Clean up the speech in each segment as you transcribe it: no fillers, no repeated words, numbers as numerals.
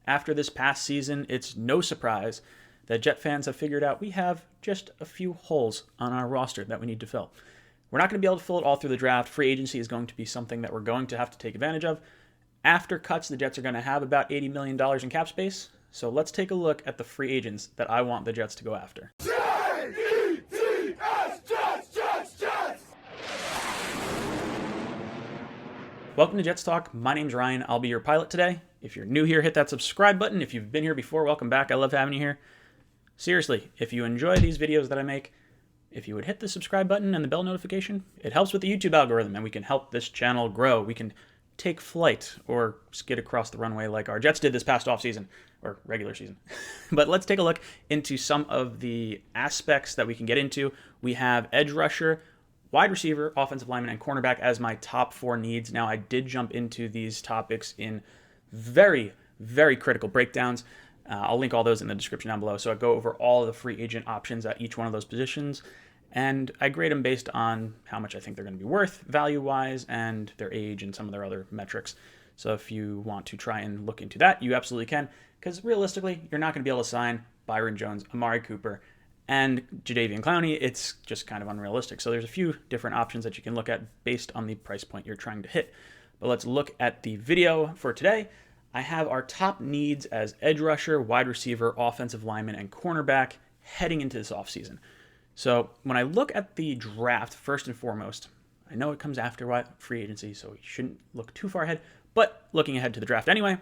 After this past season, it's no surprise that Jet fans have figured out we have just a few holes on our roster that we need to fill. We're not going to be able to fill it all through the draft. Free agency is going to be something that we're going to have to take advantage of. After cuts, the Jets are going to have about $80 million in cap space. So let's take a look at the free agents that I want the Jets to go after. Jets! Welcome to Jets Talk. My name's Ryan. I'll be your pilot today. If you're new here, hit that subscribe button. If you've been here before, welcome back. I love having you here. Seriously, if you enjoy these videos that I make, if you would hit the subscribe button and the bell notification, it helps with the YouTube algorithm and we can help this channel grow. We can take flight or skid across the runway like our Jets did this past offseason, or regular season. But let's take a look into some of the aspects that we can get into. We have edge rusher, wide receiver, offensive lineman, and cornerback as my top 4 needs. Now, I did jump into these topics in very, very critical breakdowns. I'll link all those in the description down below. So I go over all of the free agent options at each one of those positions, and I grade them based on how much I think they're going to be worth value-wise and their age and some of their other metrics. So if you want to try and look into that, you absolutely can, because realistically, you're not going to be able to sign Byron Jones, Amari Cooper, and Jadeveon Clowney. It's just kind of unrealistic. So there's a few different options that you can look at based on the price point you're trying to hit. But let's look at the video for today. I have our top needs as edge rusher, wide receiver, offensive lineman, and cornerback heading into this offseason. So when I look at the draft, first and foremost, I know it comes after free agency, so we shouldn't look too far ahead, but looking ahead to the draft anyway,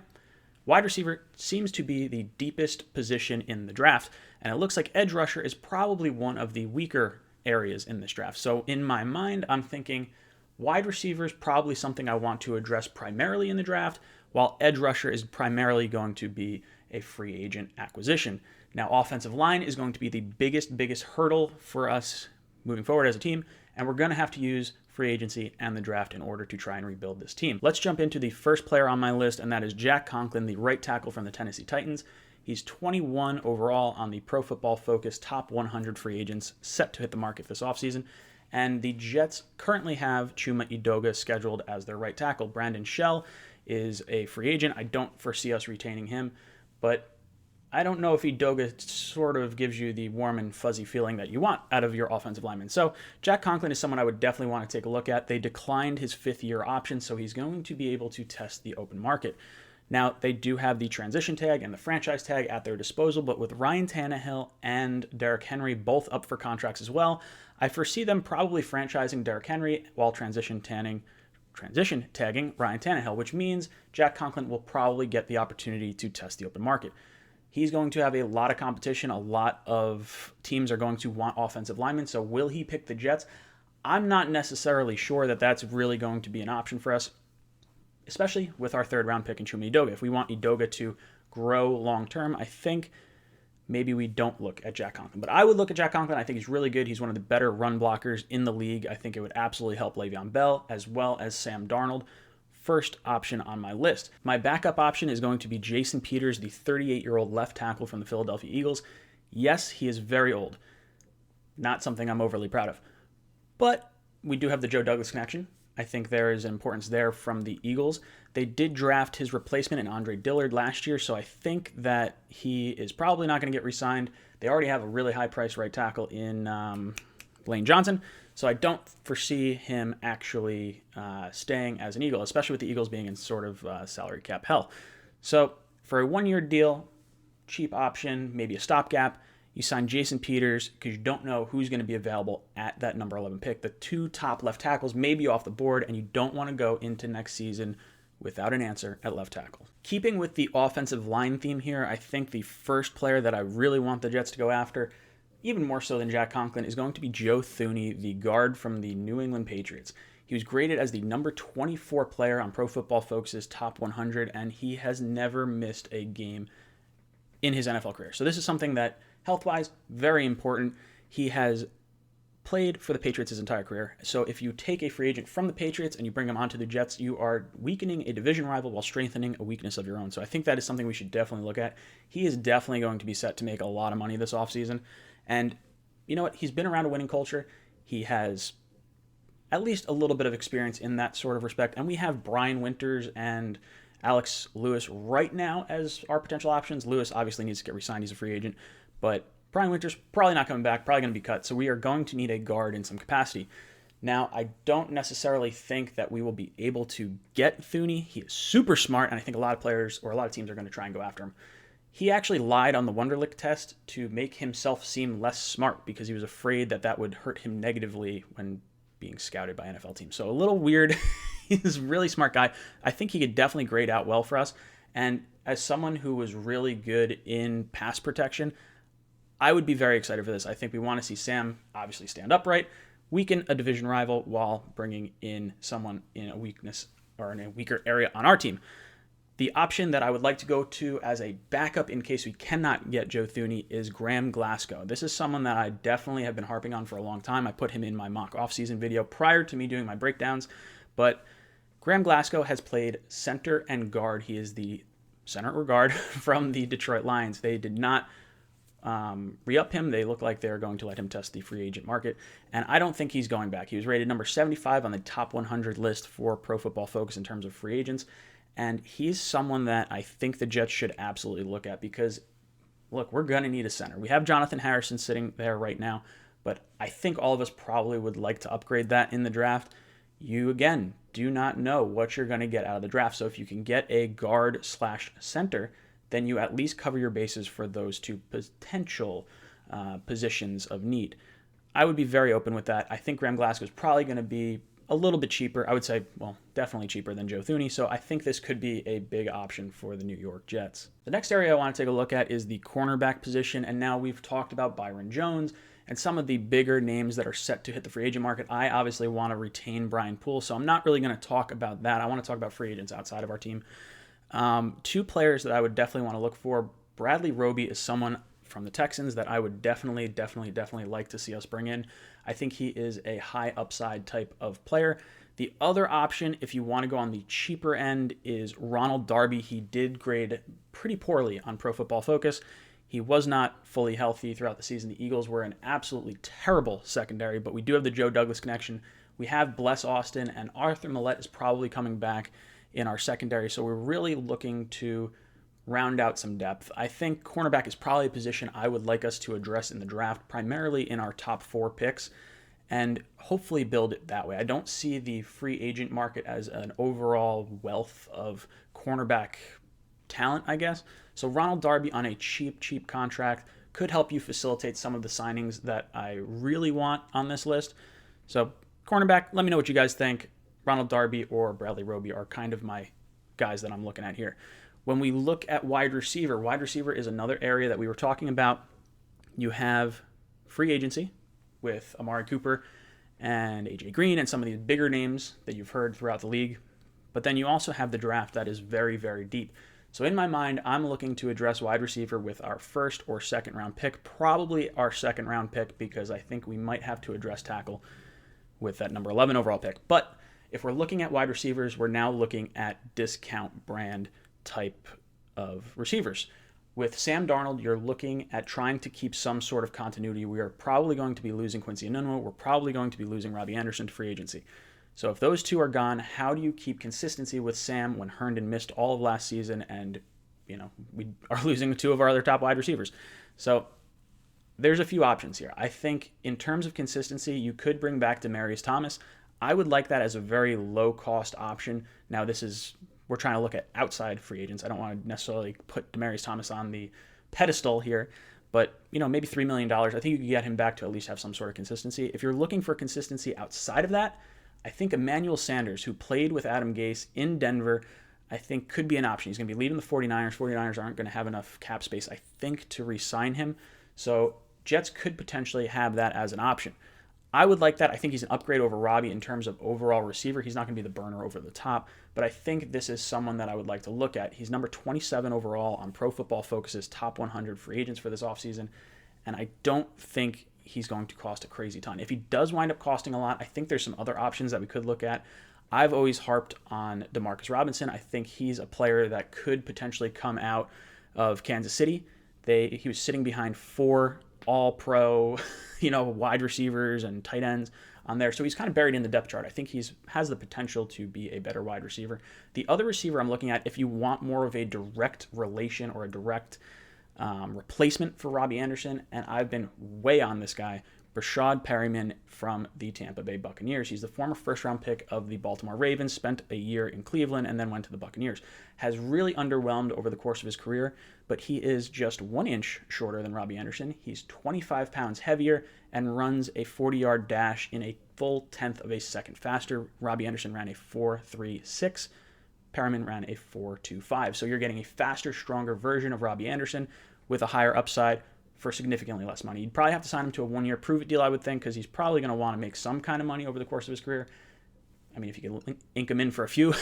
wide receiver seems to be the deepest position in the draft, and it looks like edge rusher is probably one of the weaker areas in this draft. So in my mind, I'm thinking wide receiver is probably something I want to address primarily in the draft, while edge rusher is primarily going to be a free agent acquisition. Now, offensive line is going to be the biggest hurdle for us moving forward as a team, and we're going to have to use free agency and the draft in order to try and rebuild this team. Let's jump into the first player on my list, and that is Jack Conklin, the right tackle from the Tennessee Titans. He's 21 overall on the Pro Football Focus top 100 free agents set to hit the market this offseason. And the Jets currently have Chuma Edoga scheduled as their right tackle. Brandon Shell is a free agent. I don't foresee us retaining him, but I don't know if Edoga sort of gives you the warm and fuzzy feeling that you want out of your offensive lineman. So Jack Conklin is someone I would definitely want to take a look at. They declined his 5th-year option, so he's going to be able to test the open market. Now, they do have the transition tag and the franchise tag at their disposal, but with Ryan Tannehill and Derrick Henry both up for contracts as well, I foresee them probably franchising Derrick Henry while transition tagging Ryan Tannehill, which means Jack Conklin will probably get the opportunity to test the open market. He's going to have a lot of competition. A lot of teams are going to want offensive linemen, so will he pick the Jets? I'm not necessarily sure that that's really going to be an option for us, especially with our 3rd-round pick in Chuma Edoga. If we want Edoga to grow long-term, I think maybe we don't look at Jack Conklin. But I would look at Jack Conklin. I think he's really good. He's one of the better run blockers in the league. I think it would absolutely help Le'Veon Bell as well as Sam Darnold. First option on my list. My backup option is going to be Jason Peters, the 38-year-old left tackle from the Philadelphia Eagles. Yes, he is very old. Not something I'm overly proud of. But we do have the Joe Douglas connection. I think there is importance there from the Eagles. They did draft his replacement in Andre Dillard last year, so I think that he is probably not going to get re-signed. They already have a really high-priced right tackle in Lane Johnson, so I don't foresee him actually staying as an Eagle, especially with the Eagles being in sort of salary cap hell. So for a 1-year deal, cheap option, maybe a stopgap, you sign Jason Peters because you don't know who's going to be available at that number 11 pick. The 2 top left tackles may be off the board, and you don't want to go into next season without an answer at left tackle. Keeping with the offensive line theme here, I think the first player that I really want the Jets to go after, even more so than Jack Conklin, is going to be Joe Thuney, the guard from the New England Patriots. He was graded as the number 24 player on Pro Football Focus's top 100, and he has never missed a game in his NFL career. So this is something that, health-wise, very important. He has played for the Patriots his entire career. So if you take a free agent from the Patriots and you bring him onto the Jets, you are weakening a division rival while strengthening a weakness of your own. So I think that is something we should definitely look at. He is definitely going to be set to make a lot of money this offseason. And you know what? He's been around a winning culture. He has at least a little bit of experience in that sort of respect. And we have Brian Winters and Alex Lewis right now as our potential options. Lewis obviously needs to get re-signed. He's a free agent. But Brian Winters probably not coming back, probably going to be cut. So we are going to need a guard in some capacity. Now, I don't necessarily think that we will be able to get Thuney. He is super smart, and I think a lot of players or a lot of teams are going to try and go after him. He actually lied on the Wonderlic test to make himself seem less smart because he was afraid that that would hurt him negatively when being scouted by NFL teams. So a little weird. He's a really smart guy. I think he could definitely grade out well for us. And as someone who was really good in pass protection, I would be very excited for this. I think we want to see Sam obviously stand upright, weaken a division rival while bringing in someone in a weakness or in a weaker area on our team. The option that I would like to go to as a backup in case we cannot get Joe Thuney is Graham Glasgow. This is someone that I definitely have been harping on for a long time. I put him in my mock offseason video prior to me doing my breakdowns, but Graham Glasgow has played center and guard. He is the center or guard from the Detroit Lions. They did not re-up him. They look like they're going to let him test the free agent market, and I don't think he's going back. He was rated number 75 on the top 100 list for Pro Football Focus in terms of free agents. And he's someone that I think the Jets should absolutely look at because, look, we're going to need a center. We have Jonathan Harrison sitting there right now, but I think all of us probably would like to upgrade that in the draft. You, again, do not know what you're going to get out of the draft. So if you can get a guard/center, then you at least cover your bases for those two potential positions of need. I would be very open with that. I think Graham Glasgow is probably going to be a little bit cheaper. I would say, well, definitely cheaper than Joe Thuney. So I think this could be a big option for the New York Jets. The next area I want to take a look at is the cornerback position. And now we've talked about Byron Jones and some of the bigger names that are set to hit the free agent market. I obviously want to retain Brian Poole, so I'm not really going to talk about that. I want to talk about free agents outside of our team. Two players that I would definitely want to look for. Bradley Roby is someone from the Texans that I would definitely like to see us bring in. I think he is a high upside type of player. The other option, if you want to go on the cheaper end, is Ronald Darby. He did grade pretty poorly on Pro Football Focus. He was not fully healthy throughout the season. The Eagles were an absolutely terrible secondary, but we do have the Joe Douglas connection. We have Bless Austin, and Arthur Millette is probably coming back in our secondary, so we're really looking to round out some depth. I think cornerback is probably a position I would like us to address in the draft, primarily in our top 4 picks, and hopefully build it that way. I don't see the free agent market as an overall wealth of cornerback talent, I guess. So Ronald Darby on a cheap contract could help you facilitate some of the signings that I really want on this list. So cornerback, let me know what you guys think. Ronald Darby or Bradley Roby are kind of my guys that I'm looking at here. When we look at wide receiver is another area that we were talking about. You have free agency with Amari Cooper and AJ Green and some of these bigger names that you've heard throughout the league. But then you also have the draft that is very, very deep. So in my mind, I'm looking to address wide receiver with our first or second round pick, probably our second round pick, because I think we might have to address tackle with that number 11 overall pick. But if we're looking at wide receivers, we're now looking at discount brand type of receivers. With Sam Darnold, you're looking at trying to keep some sort of continuity. We are probably going to be losing Quincy Enunwa. We're probably going to be losing Robbie Anderson to free agency. So if those two are gone, how do you keep consistency with Sam when Herndon missed all of last season and, we are losing 2 of our other top wide receivers? So there's a few options here. I think in terms of consistency, you could bring back Demaryius Thomas. I would like that as a very low-cost option. Now, we're trying to look at outside free agents. I don't want to necessarily put Demaryius Thomas on the pedestal here, but maybe $3 million. I think you can get him back to at least have some sort of consistency. If you're looking for consistency outside of that, I think Emmanuel Sanders, who played with Adam Gase in Denver, I think could be an option. He's going to be leaving the 49ers. 49ers aren't going to have enough cap space, I think, to re-sign him. So Jets could potentially have that as an option. I would like that. I think he's an upgrade over Robbie in terms of overall receiver. He's not going to be the burner over the top, but I think this is someone that I would like to look at. He's number 27 overall on Pro Football Focus's top 100 free agents for this offseason, and I don't think he's going to cost a crazy ton. If he does wind up costing a lot, I think there's some other options that we could look at. I've always harped on DeMarcus Robinson. I think he's a player that could potentially come out of Kansas City. He was sitting behind 4 all-pro, wide receivers and tight ends. on there. So he's kind of buried in the depth chart. I think has the potential to be a better wide receiver. The other receiver I'm looking at, if you want more of a direct relation or a direct replacement for Robbie Anderson, and I've been way on this guy, Rashad Perryman from the Tampa Bay Buccaneers. He's the former first-round pick of the Baltimore Ravens, spent a year in Cleveland, and then went to the Buccaneers. Has really underwhelmed over the course of his career, but he is just 1 inch shorter than Robbie Anderson. He's 25 pounds heavier and runs a 40-yard dash in a full tenth of a second faster. Robbie Anderson ran a 4.36. Perryman ran a 4.25. So you're getting a faster, stronger version of Robbie Anderson with a higher upside for significantly less money. You'd probably have to sign him to a 1-year prove-it deal, I would think, because he's probably going to want to make some kind of money over the course of his career. I mean, if you could ink him in for a few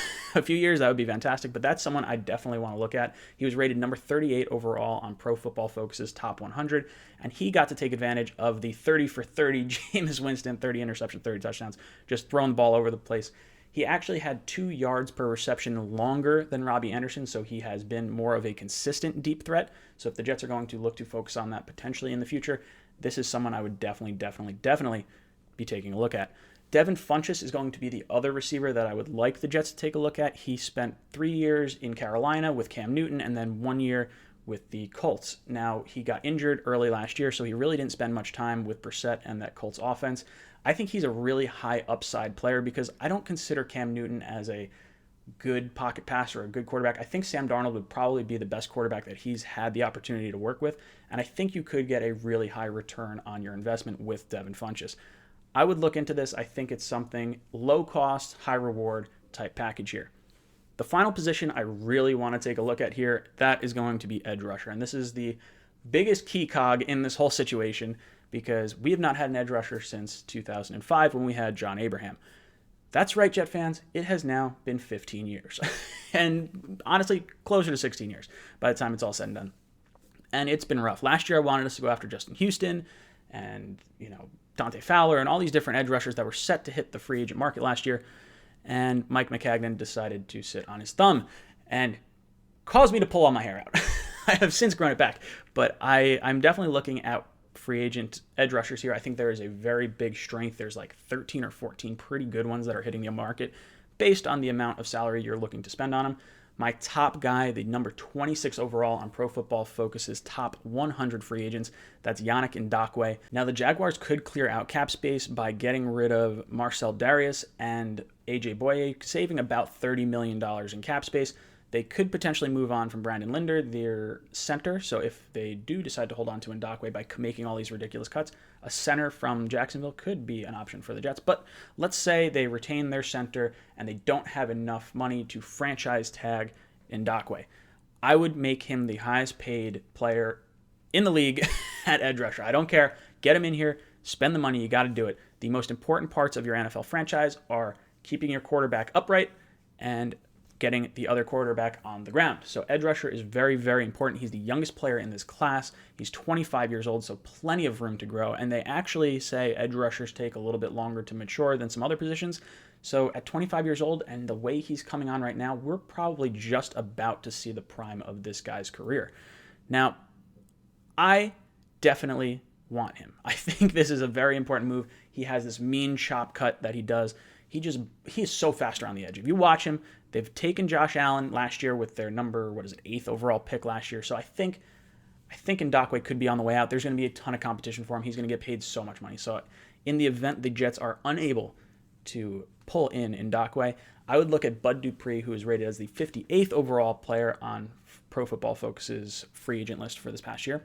years, that would be fantastic. But that's someone I definitely want to look at. He was rated number 38 overall on Pro Football Focus's top 100, and he got to take advantage of the 30 for 30 Jameis Winston, 30 interceptions, 30 touchdowns, just throwing the ball over the place. He actually had 2 yards per reception longer than Robbie Anderson, so he has been more of a consistent deep threat. So if the Jets are going to look to focus on that potentially in the future, this is someone I would definitely be taking a look at. Devin Funchess is going to be the other receiver that I would like the Jets to take a look at. He spent 3 years in Carolina with Cam Newton and then 1 year with the Colts. Now, he got injured early last year, so he really didn't spend much time with Brissett and that Colts offense. I think he's a really high upside player because I don't consider Cam Newton as a good pocket passer or a good quarterback. I think Sam Darnold would probably be the best quarterback that he's had the opportunity to work with, and I think you could get a really high return on your investment with Devin Funchess. I would look into this. I think it's something low cost, high reward type package here. The final position I really want to take a look at here, that is going to be edge rusher, and this is the biggest key cog in this whole situation because we have not had an edge rusher since 2005 when we had John Abraham. That's right, Jet fans. It has now been 15 years. And honestly, closer to 16 years by the time it's all said and done. And it's been rough. Last year, I wanted us to go after Justin Houston and, Dante Fowler and all these different edge rushers that were set to hit the free agent market last year. And Mike McCagnon decided to sit on his thumb and caused me to pull all my hair out. I have since grown it back. But I'm definitely looking at free agent edge rushers here. I think there is a very big strength. There's like 13 or 14 pretty good ones that are hitting the market based on the amount of salary you're looking to spend on them. My top guy, the number 26 overall on Pro Football Focus's top 100 free agents, that's Yannick Ngakoue. Now, the Jaguars could clear out cap space by getting rid of Marcel Darius and AJ Boye, saving about $30 million in cap space. They could potentially move on from Brandon Linder, their center. So if they do decide to hold on to Ngakoue by making all these ridiculous cuts, a center from Jacksonville could be an option for the Jets. But let's say they retain their center and they don't have enough money to franchise tag Ngakoue. I would make him the highest paid player in the league at edge rusher. I don't care. Get him in here. Spend the money. You got to do it. The most important parts of your NFL franchise are keeping your quarterback upright and getting the other quarterback on the ground. So edge rusher is very, very important. He's the youngest player in this class. He's 25 years old, so plenty of room to grow. And they actually say edge rushers take a little bit longer to mature than some other positions. So at 25 years old and the way he's coming on right now, we're probably just about to see the prime of this guy's career. Now, I definitely want him. I think this is a very important move. He has this mean chop cut that he does. He is so fast around the edge. If you watch him, they've taken Josh Allen last year with their number, 8th overall pick last year. So I think Ngakoue could be on the way out. There's going to be a ton of competition for him. He's going to get paid so much money. So in the event the Jets are unable to pull in Ngakoue, I would look at Bud Dupree, who is rated as the 58th overall player on Pro Football Focus's free agent list for this past year.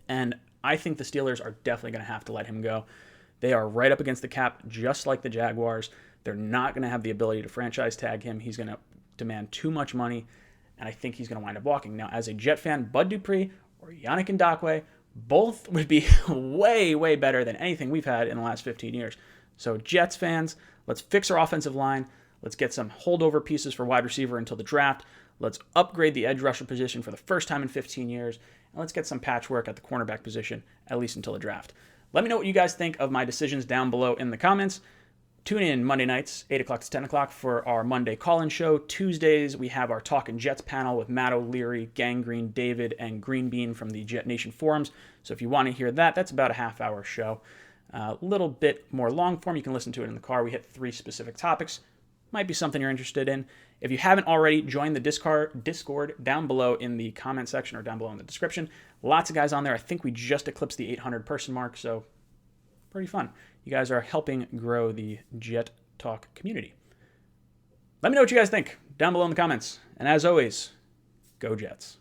And I think the Steelers are definitely going to have to let him go. They are right up against the cap, just like the Jaguars. They're not going to have the ability to franchise tag him. He's going to demand too much money, and I think he's going to wind up walking. Now, as a Jet fan, Bud Dupree or Yannick Ngakoue, both would be way, way better than anything we've had in the last 15 years. So Jets fans, let's fix our offensive line. Let's get some holdover pieces for wide receiver until the draft. Let's upgrade the edge rusher position for the first time in 15 years. And let's get some patchwork at the cornerback position, at least until the draft. Let me know what you guys think of my decisions down below in the comments. Tune in Monday nights, 8 o'clock to 10 o'clock for our Monday call-in show. Tuesdays, we have our Talkin' Jets panel with Matt O'Leary, Gangrene, David, and Green Bean from the Jet Nation forums. So if you want to hear that, that's about a half-hour show. A little bit more long form. You can listen to it in the car. We hit 3 specific topics. Might be something you're interested in. If you haven't already, join the Discord down below in the comment section or down below in the description. Lots of guys on there. I think we just eclipsed the 800 person mark, so pretty fun. You guys are helping grow the Jet Talk community. Let me know what you guys think down below in the comments. And as always, go Jets.